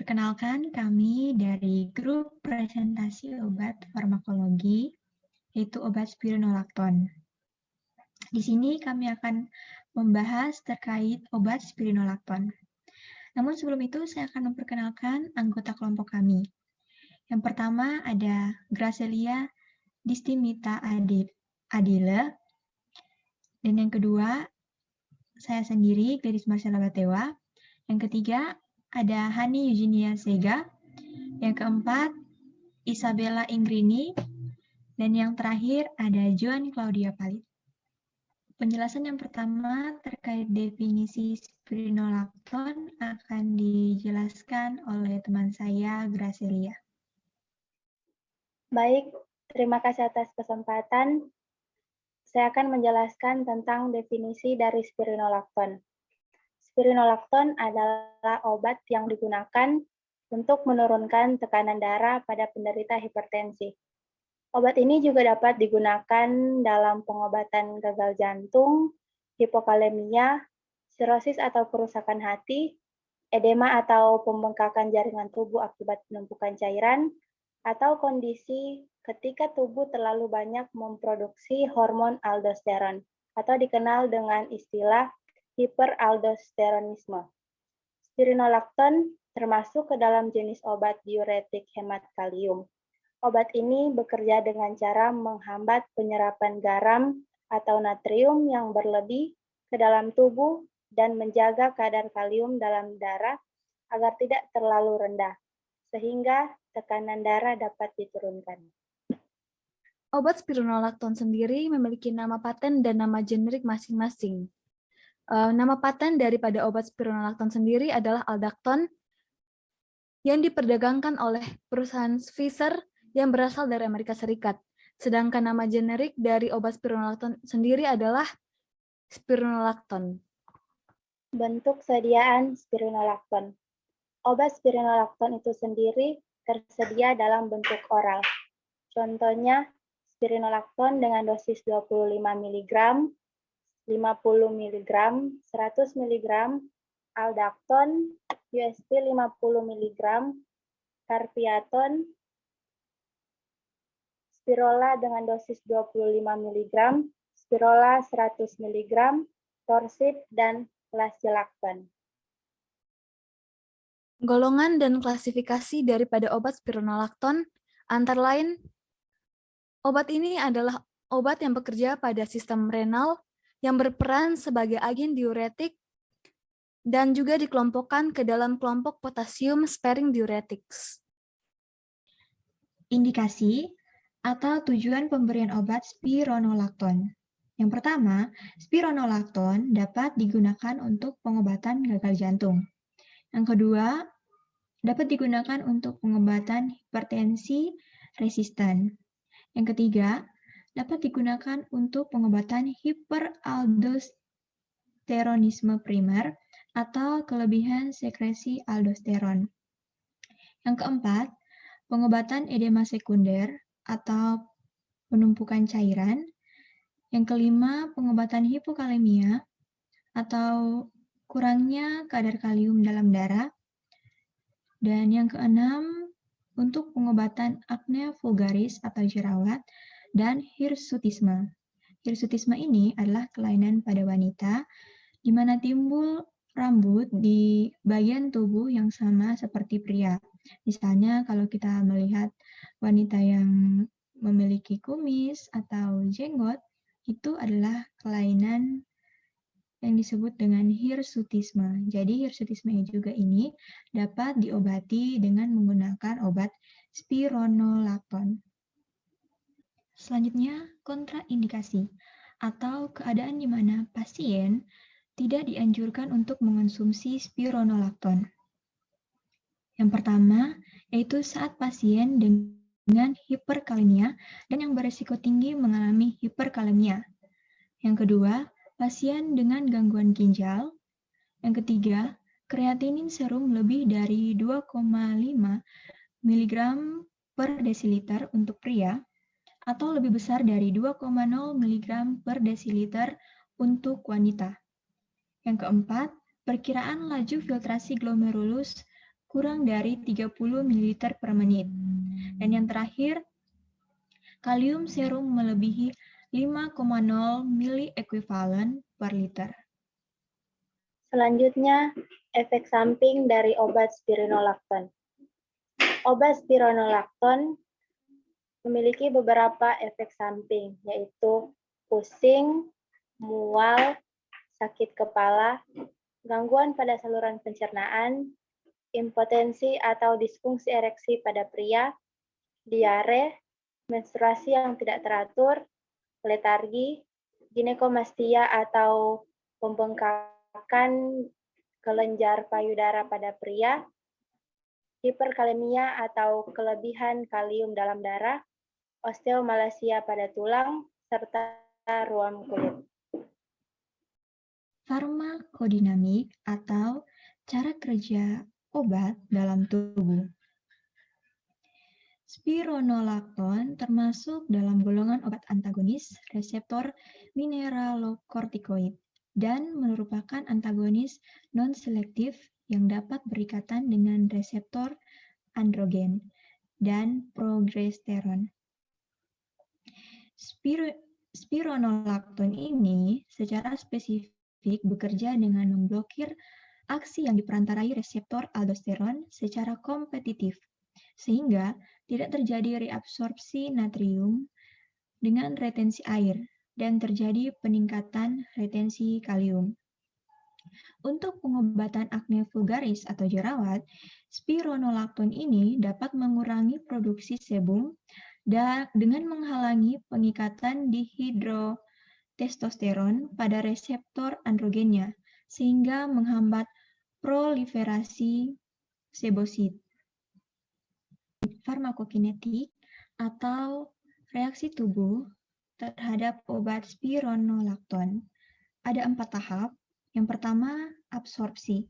Perkenalkan, kami dari grup presentasi obat farmakologi, yaitu obat spironolakton. Di sini kami akan membahas terkait obat spironolakton. Namun sebelum itu, saya akan memperkenalkan anggota kelompok kami. Yang pertama ada Gracelia Distimita Adile, dan yang kedua, saya sendiri, Gladys Marcella Batewa. Yang ketiga, ada Hani Eugenia Sega. Yang keempat, Isabella Inggrini. Dan yang terakhir, ada Joan Claudia Palit. Penjelasan yang pertama terkait definisi spironolakton akan dijelaskan oleh teman saya, Gracelia. Baik, terima kasih atas kesempatan. Saya akan menjelaskan tentang definisi dari spironolakton. Spironolakton adalah obat yang digunakan untuk menurunkan tekanan darah pada penderita hipertensi. Obat ini juga dapat digunakan dalam pengobatan gagal jantung, hipokalemia, sirosis atau kerusakan hati, edema atau pembengkakan jaringan tubuh akibat penumpukan cairan, atau kondisi ketika tubuh terlalu banyak memproduksi hormon aldosteron, atau dikenal dengan istilah hiperaldosteronisme. Spironolakton termasuk ke dalam jenis obat diuretik hemat kalium. Obat ini bekerja dengan cara menghambat penyerapan garam atau natrium yang berlebih ke dalam tubuh dan menjaga kadar kalium dalam darah agar tidak terlalu rendah, sehingga tekanan darah dapat diturunkan. Obat spironolakton sendiri memiliki nama paten dan nama generik masing-masing. Nama paten daripada obat spironolakton sendiri adalah Aldacton yang diperdagangkan oleh perusahaan Pfizer yang berasal dari Amerika Serikat. Sedangkan nama generik dari obat spironolakton sendiri adalah spironolakton. Bentuk sediaan spironolakton. Obat spironolakton itu sendiri tersedia dalam bentuk oral. Contohnya, spironolakton dengan dosis 25 mg, 50 mg, 100 mg, Aldacton, USP 50 mg, Carpiaton, Spirola dengan dosis 25 mg, Spirola 100 mg, Torsid, dan Lacilacton. Golongan dan klasifikasi daripada obat spironolakton antara lain, obat ini adalah obat yang bekerja pada sistem renal yang berperan sebagai agen diuretik dan juga dikelompokkan ke dalam kelompok potassium sparing diuretics. Indikasi atau tujuan pemberian obat spironolakton. Yang pertama, spironolakton dapat digunakan untuk pengobatan gagal jantung. Yang kedua, dapat digunakan untuk pengobatan hipertensi resisten. Yang ketiga, dapat digunakan untuk pengobatan hiperaldosteronisme primer atau kelebihan sekresi aldosteron. Yang keempat, pengobatan edema sekunder atau penumpukan cairan. Yang kelima, pengobatan hipokalemia atau kurangnya kadar kalium dalam darah. Dan yang keenam, untuk pengobatan acne vulgaris atau jerawat dan hirsutisme. Hirsutisme ini adalah kelainan pada wanita di mana timbul rambut di bagian tubuh yang sama seperti pria. Misalnya kalau kita melihat wanita yang memiliki kumis atau jenggot, itu adalah kelainan yang disebut dengan hirsutisme. Jadi hirsutisme juga ini dapat diobati dengan menggunakan obat spironolakton. Selanjutnya, kontraindikasi atau keadaan di mana pasien tidak dianjurkan untuk mengonsumsi spironolakton. Yang pertama, yaitu saat pasien dengan hiperkalemia dan yang beresiko tinggi mengalami hiperkalemia. Yang kedua, pasien dengan gangguan ginjal. Yang ketiga, kreatinin serum lebih dari 2,5 mg per desiliter untuk pria atau lebih besar dari 2,0 mg per desiliter untuk wanita. Yang keempat, perkiraan laju filtrasi glomerulus kurang dari 30 ml per menit. Dan yang terakhir, kalium serum melebihi 5,0 mili ekuivalen per liter. Selanjutnya, efek samping dari obat spironolakton. Obat spironolakton memiliki beberapa efek samping, yaitu pusing, mual, sakit kepala, gangguan pada saluran pencernaan, impotensi atau disfungsi ereksi pada pria, diare, menstruasi yang tidak teratur, letargi, ginekomastia atau pembengkakan kelenjar payudara pada pria, hiperkalemia atau kelebihan kalium dalam darah, osteomalasia pada tulang, serta ruam kulit. Farmakodinamik atau cara kerja obat dalam tubuh. Spironolakton termasuk dalam golongan obat antagonis reseptor mineralokortikoid dan merupakan antagonis non-selektif yang dapat berikatan dengan reseptor androgen dan progesteron. Spironolakton ini secara spesifik bekerja dengan memblokir aksi yang diperantarai reseptor aldosteron secara kompetitif, sehingga tidak terjadi reabsorpsi natrium dengan retensi air dan terjadi peningkatan retensi kalium. Untuk pengobatan akne vulgaris atau jerawat, spironolakton ini dapat mengurangi produksi sebum dengan menghalangi pengikatan dihidrotestosteron pada reseptor androgennya, sehingga menghambat proliferasi sebosit. Farmakokinetik atau reaksi tubuh terhadap obat spironolakton. Ada 4 tahap. Yang pertama, absorpsi.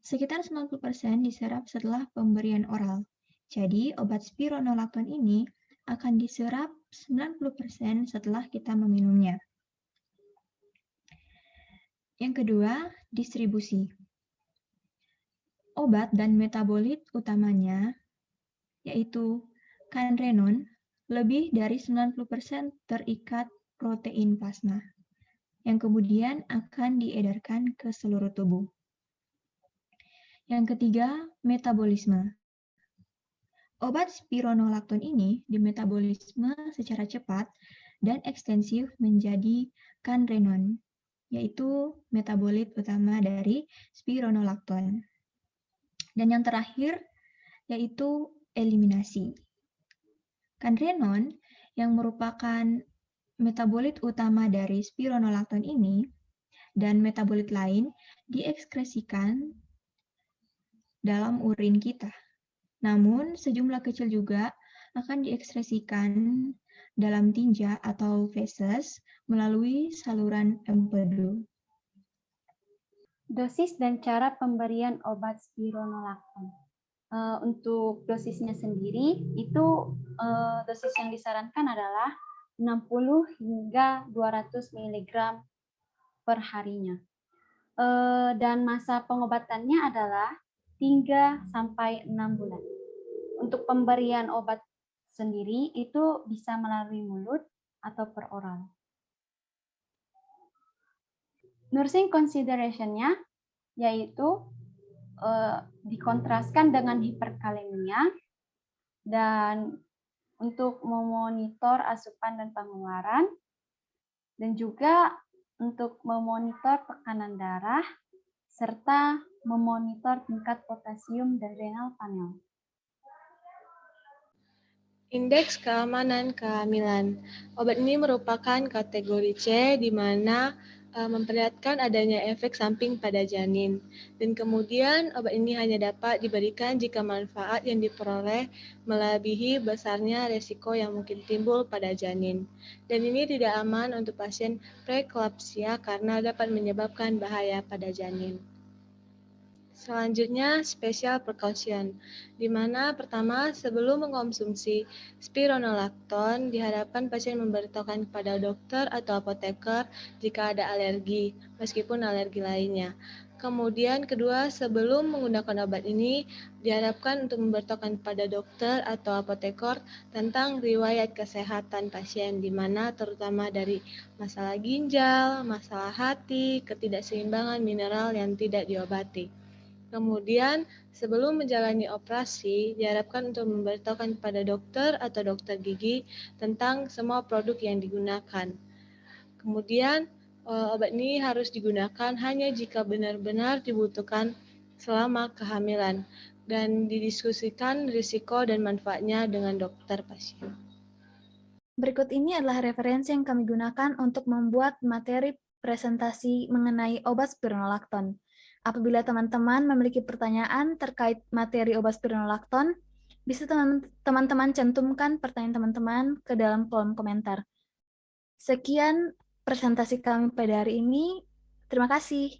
Sekitar 90% diserap setelah pemberian oral. Jadi, obat spironolakton ini akan diserap 90% setelah kita meminumnya. Yang kedua, distribusi. Obat dan metabolit utamanya, yaitu kandrenon, lebih dari 90% terikat protein plasma, yang kemudian akan diedarkan ke seluruh tubuh. Yang ketiga, metabolisme. Obat spironolakton ini dimetabolisme secara cepat dan ekstensif menjadi kandrenon, yaitu metabolit utama dari spironolakton. Dan yang terakhir, yaitu eliminasi. Kandrenon yang merupakan metabolit utama dari spironolakton ini dan metabolit lain diekskresikan dalam urin kita. Namun, sejumlah kecil juga akan diekskresikan dalam tinja atau feses melalui saluran empedu. Dosis dan cara pemberian obat spironolakton. Untuk dosisnya sendiri, itu dosis yang disarankan adalah 60 hingga 200 mg per harinya. Dan masa pengobatannya adalah 3 sampai 6 bulan. Untuk pemberian obat sendiri itu bisa melalui mulut atau per oral. Nursing consideration-nya yaitu dikontraskan dengan hiperkalemia dan untuk memonitor asupan dan pengeluaran dan juga untuk memonitor tekanan darah serta memonitor tingkat potasium dan renal panel. Indeks keamanan kehamilan. Obat ini merupakan kategori C di mana memperlihatkan adanya efek samping pada janin. Dan kemudian obat ini hanya dapat diberikan jika manfaat yang diperoleh melebihi besarnya resiko yang mungkin timbul pada janin. Dan ini tidak aman untuk pasien preeklampsia karena dapat menyebabkan bahaya pada janin. Selanjutnya, special precaution, di mana pertama sebelum mengkonsumsi spironolakton, diharapkan pasien memberitahukan kepada dokter atau apoteker jika ada alergi, meskipun alergi lainnya. Kemudian kedua, sebelum menggunakan obat ini, diharapkan untuk memberitahukan pada dokter atau apoteker tentang riwayat kesehatan pasien, di mana terutama dari masalah ginjal, masalah hati, ketidakseimbangan mineral yang tidak diobati. Kemudian, sebelum menjalani operasi, diharapkan untuk memberitahukan pada dokter atau dokter gigi tentang semua produk yang digunakan. Kemudian, obat ini harus digunakan hanya jika benar-benar dibutuhkan selama kehamilan dan didiskusikan risiko dan manfaatnya dengan dokter pasien. Berikut ini adalah referensi yang kami gunakan untuk membuat materi presentasi mengenai obat spironolakton. Apabila teman-teman memiliki pertanyaan terkait materi obat spironolakton, bisa teman-teman cantumkan pertanyaan teman-teman ke dalam kolom komentar. Sekian presentasi kami pada hari ini. Terima kasih.